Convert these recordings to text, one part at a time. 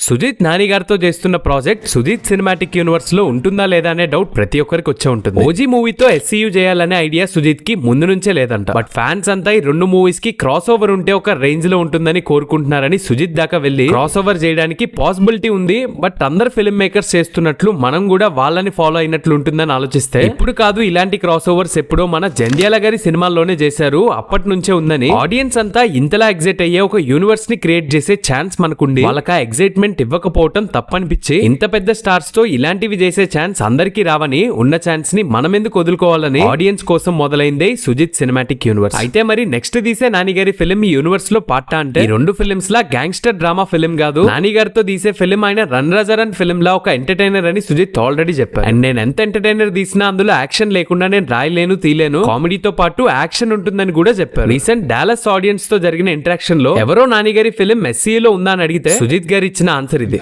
సుజిత్ నాని గారితో చేస్తున్న project Sujith cinematic universe లో ఉంటుందా లేదా అనే డౌట్ ప్రతి ఒక్కరికి వచ్చే ఉంటుంది. ఓజీ మూవీతో ఎస్సీయూ చేయాలనే ఐడియా సుజిత్ కి ముందు నుంచే లేదంట. బట్ ఫ్యాన్స్ అంతా ఈ రెండు మూవీస్ కి క్రాస్ ఓవర్ ఉంటే ఒక రేంజ్ లో ఉంటుందని కోరుకుంటున్నారని సుజిత్ దాకా వెళ్లి క్రాస్ ఓవర్ చేయడానికి పాసిబిలిటీ ఉంది. బట్ అందరు ఫిల్మ్ మేకర్స్ చేస్తున్నట్లు మనం కూడా వాళ్ళని ఫాలో అయినట్లు ఉంటుందని ఆలోచిస్తే ఇప్పుడు కాదు, ఇలాంటి క్రాస్ ఓవర్స్ ఎప్పుడో మన జంధ్యాల గారి సినిమాల్లోనే చేశారు, అప్పటి నుంచే ఉందని ఆడియన్స్ అంతా ఇంతలా ఎగ్జైట్ అయ్యే ఒక యూనివర్స్ ని క్రియేట్ చేసే ఛాన్స్ మనకుండి వాళ్ళకి ఎగ్జైట్మెంట్ ఇవ్వకపోవటం తప్పనిపించి ఇంత పెద్ద స్టార్స్ తో ఇలాంటివి చేసే ఛాన్స్ అందరికీ రావని ఉన్న ఛాన్స్ ని మనం ఎందుకు వదులుకోవాలని ఆడియన్స్ కోసం మొదలైందే సుజిత్ సినిమాటిక్ యూనివర్స్. అయితే మరి నెక్స్ట్ తీసే నాని గారి ఫిల్మ్ ఈ యూనివర్స్ లో పార్ట్ అంటే ఈ రెండు ఫిల్మ్స్ లా గ్యాంగ్స్టర్ డ్రామా ఫిల్మ్ కాదు, నాని గారితో తీసే ఫిల్మ్ ఆయన రన్ రాజారన్ ఫిల్మ్ లా ఒక ఎంటర్టైనర్ అని సుజిత్ ఆల్రెడీ చెప్పారు. అండ్ నేను ఎంత ఎంటర్టైనర్ తీసినా అందులో యాక్షన్ లేకుండా నేను రాయలేను తీలేను, కామెడీతో పాటు యాక్షన్ ఉంటుందని కూడా చెప్పారు. రీసెంట్ డాలస్ ఆడియన్స్ తో జరిగిన ఇంటరాక్షన్ లో ఎవరో నాని గారి ఫిల్మ్ ఎస్సీలో ఉందా అని అడిగితే సుజిత్ గారు ఇచ్చిన ఆన్సర్ ఇది.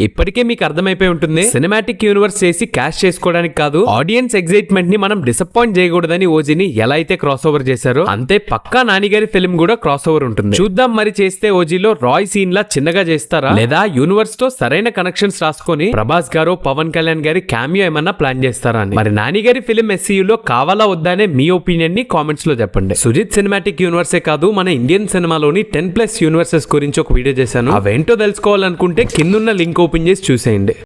ఇప్పటికే మీకు అర్థమైపోయి ఉంటుంది, సినిమాటిక్ యూనివర్స్ చేసి క్యాష్ చేసుకోవడానికి కాదు, ఆడియన్స్ ఎగ్జైట్మెంట్ ని మనం డిసప్పాయింట్ చేయకూడదని ఓజీని ఎలా అయితే క్రాస్ ఓవర్ చేశారో అంతే పక్కా నాని గారి ఫిల్మ్ కూడా క్రాస్ ఓవర్ ఉంటుంది. చూద్దాం మరి చేస్తే ఓజీలో రాయ్ సీన్ లా చిన్నగా చేస్తారా లేదా యూనివర్స్ తో సరైన కనెక్షన్స్ రాసుకొని ప్రభాస్ గారు పవన్ కళ్యాణ్ గారి క్యామియో ఏమన్నా ప్లాన్ చేస్తారా అని. మరి నాని గారి ఫిల్మ్ ఎస్సీయూలో కావాలా వద్దా అనే మీ ఒపీనియన్ ని కామెంట్స్ లో చెప్పండి. సుజిత్ సినిమాటిక్ యూనివర్సే కాదు, మన ఇండియన్ సినిమాలోని 10+ యూనివర్సెస్ గురించి ఒక వీడియో చేశాను, అవేంటో తెలుసుకోవాలనుకుంటే కిందున్న లింక్ ఓపెన్ చేసి చూసేయండి.